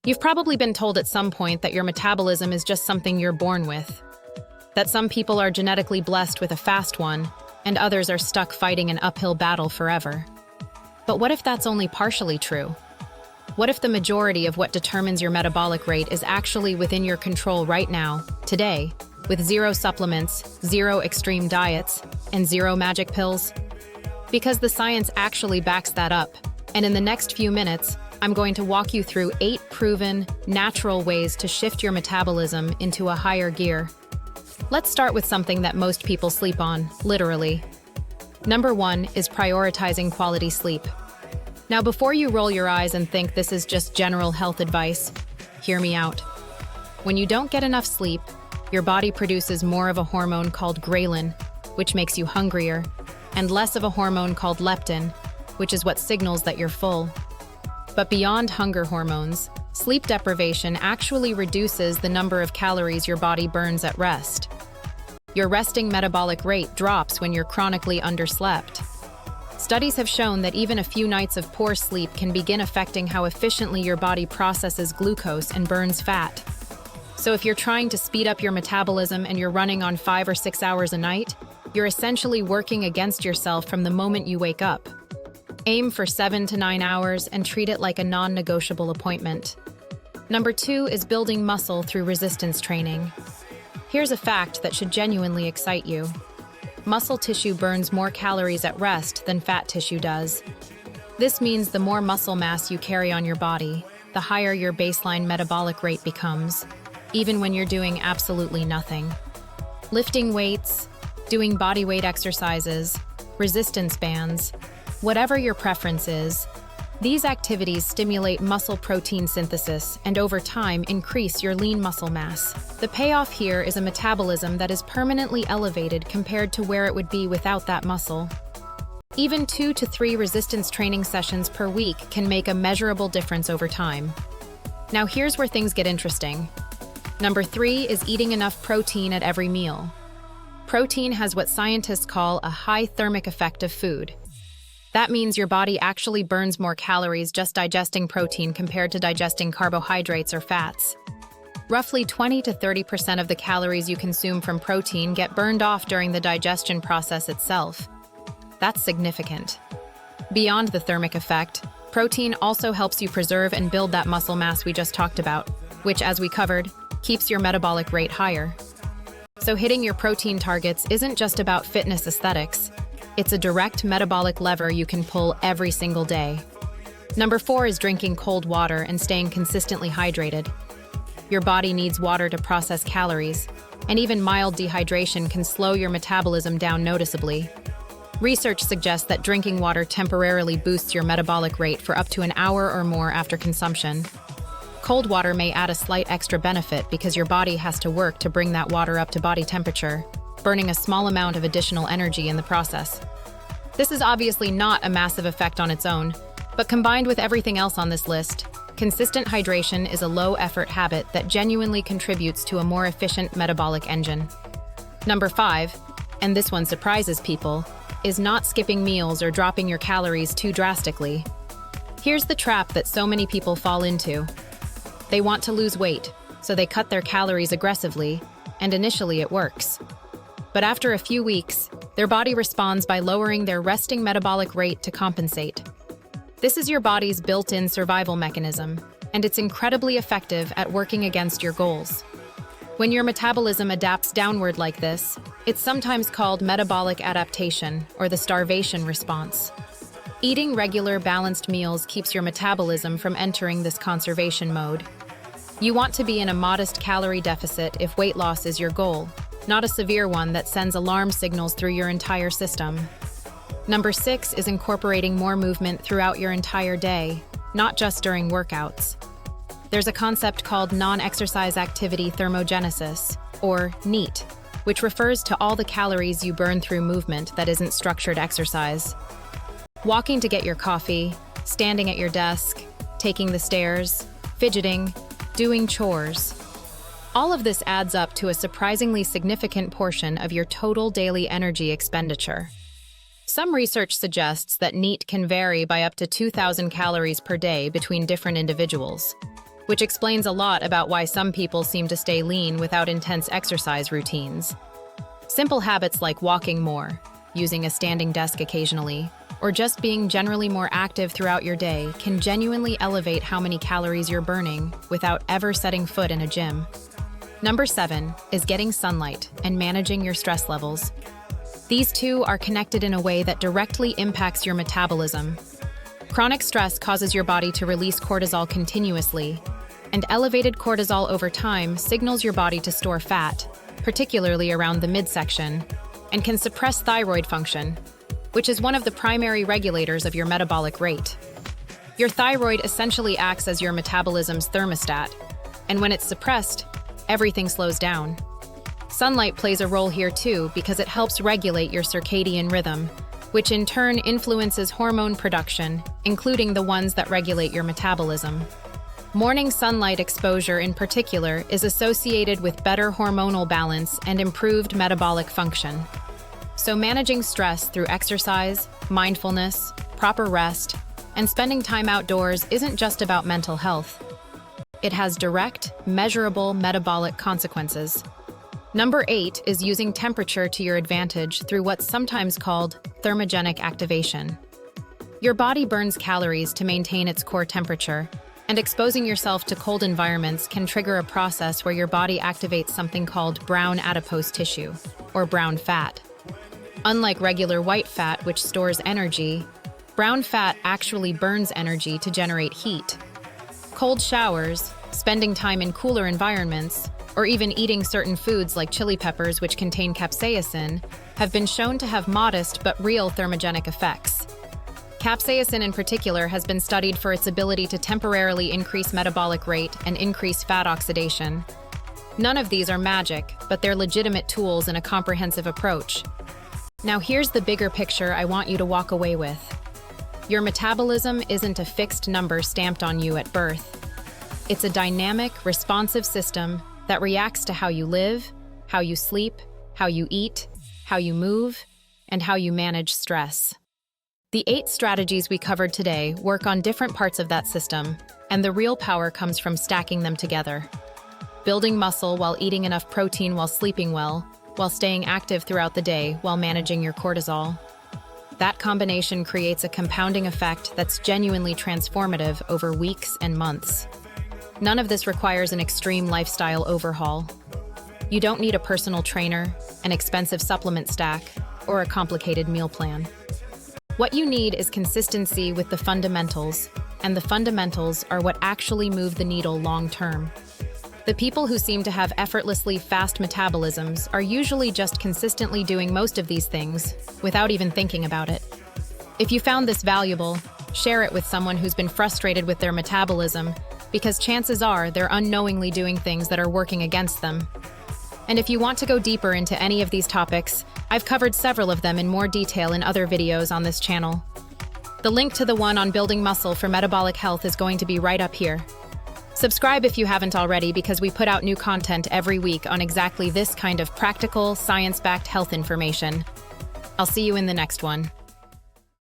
You've probably been told at some point that your metabolism is just something you're born with, that some people are genetically blessed with a fast one, and others are stuck fighting an uphill battle forever. But what if that's only partially true? What if the majority of what determines your metabolic rate is actually within your control right now, today, with zero supplements, zero extreme diets, and zero magic pills? Because the science actually backs that up, and in the next few minutes, I'm going to walk you through 8 proven, natural ways to shift your metabolism into a higher gear. Let's start with something that most people sleep on, literally. Number 1 is prioritizing quality sleep. Now, before you roll your eyes and think this is just general health advice, hear me out. When you don't get enough sleep, your body produces more of a hormone called ghrelin, which makes you hungrier, and less of a hormone called leptin, which is what signals that you're full. But beyond hunger hormones, sleep deprivation actually reduces the number of calories your body burns at rest. Your resting metabolic rate drops when you're chronically underslept. Studies have shown that even a few nights of poor sleep can begin affecting how efficiently your body processes glucose and burns fat. So if you're trying to speed up your metabolism and you're running on 5 or 6 hours a night, you're essentially working against yourself from the moment you wake up. Aim for 7 to 9 hours and treat it like a non-negotiable appointment. Number 2 is building muscle through resistance training. Here's a fact that should genuinely excite you. Muscle tissue burns more calories at rest than fat tissue does. This means the more muscle mass you carry on your body, the higher your baseline metabolic rate becomes, even when you're doing absolutely nothing. Lifting weights, doing body weight exercises, resistance bands, whatever your preference is, these activities stimulate muscle protein synthesis and over time increase your lean muscle mass. The payoff here is a metabolism that is permanently elevated compared to where it would be without that muscle. Even 2 to 3 resistance training sessions per week can make a measurable difference over time. Now here's where things get interesting. Number 3 is eating enough protein at every meal. Protein has what scientists call a high thermic effect of food. That means your body actually burns more calories just digesting protein compared to digesting carbohydrates or fats. Roughly 20 to 30% of the calories you consume from protein get burned off during the digestion process itself. That's significant. Beyond the thermic effect, protein also helps you preserve and build that muscle mass we just talked about, which, as we covered, keeps your metabolic rate higher. So hitting your protein targets isn't just about fitness aesthetics. It's a direct metabolic lever you can pull every single day. Number 4 is drinking cold water and staying consistently hydrated. Your body needs water to process calories, and even mild dehydration can slow your metabolism down noticeably. Research suggests that drinking water temporarily boosts your metabolic rate for up to an hour or more after consumption. Cold water may add a slight extra benefit because your body has to work to bring that water up to body temperature, burning a small amount of additional energy in the process. This is obviously not a massive effect on its own, but combined with everything else on this list, consistent hydration is a low-effort habit that genuinely contributes to a more efficient metabolic engine. Number 5, and this one surprises people, is not skipping meals or dropping your calories too drastically. Here's the trap that so many people fall into. They want to lose weight, so they cut their calories aggressively, and initially it works. But after a few weeks, their body responds by lowering their resting metabolic rate to compensate. This is your body's built-in survival mechanism, and it's incredibly effective at working against your goals. When your metabolism adapts downward like this, it's sometimes called metabolic adaptation or the starvation response. Eating regular, balanced meals keeps your metabolism from entering this conservation mode. You want to be in a modest calorie deficit if weight loss is your goal, not a severe one that sends alarm signals through your entire system. Number 6 is incorporating more movement throughout your entire day, not just during workouts. There's a concept called non-exercise activity thermogenesis, or NEAT, which refers to all the calories you burn through movement that isn't structured exercise. Walking to get your coffee, standing at your desk, taking the stairs, fidgeting, doing chores. All of this adds up to a surprisingly significant portion of your total daily energy expenditure. Some research suggests that NEAT can vary by up to 2,000 calories per day between different individuals. which explains a lot about why some people seem to stay lean without intense exercise routines. Simple habits like walking more, using a standing desk occasionally, or just being generally more active throughout your day can genuinely elevate how many calories you're burning without ever setting foot in a gym. Number 7 is getting sunlight and managing your stress levels. These two are connected in a way that directly impacts your metabolism. Chronic stress causes your body to release cortisol continuously, and elevated cortisol over time signals your body to store fat, particularly around the midsection, and can suppress thyroid function, which is one of the primary regulators of your metabolic rate. Your thyroid essentially acts as your metabolism's thermostat, and when it's suppressed, everything slows down. Sunlight plays a role here too because it helps regulate your circadian rhythm, which in turn influences hormone production, including the ones that regulate your metabolism. Morning sunlight exposure in particular is associated with better hormonal balance and improved metabolic function. So managing stress through exercise, mindfulness, proper rest, and spending time outdoors isn't just about mental health. It has direct, measurable metabolic consequences. Number 8 is using temperature to your advantage through what's sometimes called thermogenic activation. Your body burns calories to maintain its core temperature, and exposing yourself to cold environments can trigger a process where your body activates something called brown adipose tissue, or brown fat. Unlike regular white fat, which stores energy, brown fat actually burns energy to generate heat. Cold showers, spending time in cooler environments, or even eating certain foods like chili peppers, which contain capsaicin, have been shown to have modest but real thermogenic effects. Capsaicin in particular has been studied for its ability to temporarily increase metabolic rate and increase fat oxidation. None of these are magic, but they're legitimate tools in a comprehensive approach. Now here's the bigger picture I want you to walk away with. Your metabolism isn't a fixed number stamped on you at birth. It's a dynamic, responsive system that reacts to how you live, how you sleep, how you eat, how you move, and how you manage stress. The 8 strategies we covered today work on different parts of that system, and the real power comes from stacking them together. Building muscle while eating enough protein while sleeping well, while staying active throughout the day while managing your cortisol. That combination creates a compounding effect that's genuinely transformative over weeks and months. None of this requires an extreme lifestyle overhaul. You don't need a personal trainer, an expensive supplement stack, or a complicated meal plan. What you need is consistency with the fundamentals, and the fundamentals are what actually move the needle long term. The people who seem to have effortlessly fast metabolisms are usually just consistently doing most of these things without even thinking about it. If you found this valuable, share it with someone who's been frustrated with their metabolism, because chances are they're unknowingly doing things that are working against them. And if you want to go deeper into any of these topics, I've covered several of them in more detail in other videos on this channel. The link to the one on building muscle for metabolic health is going to be right up here. Subscribe if you haven't already, because we put out new content every week on exactly this kind of practical, science-backed health information. I'll see you in the next one.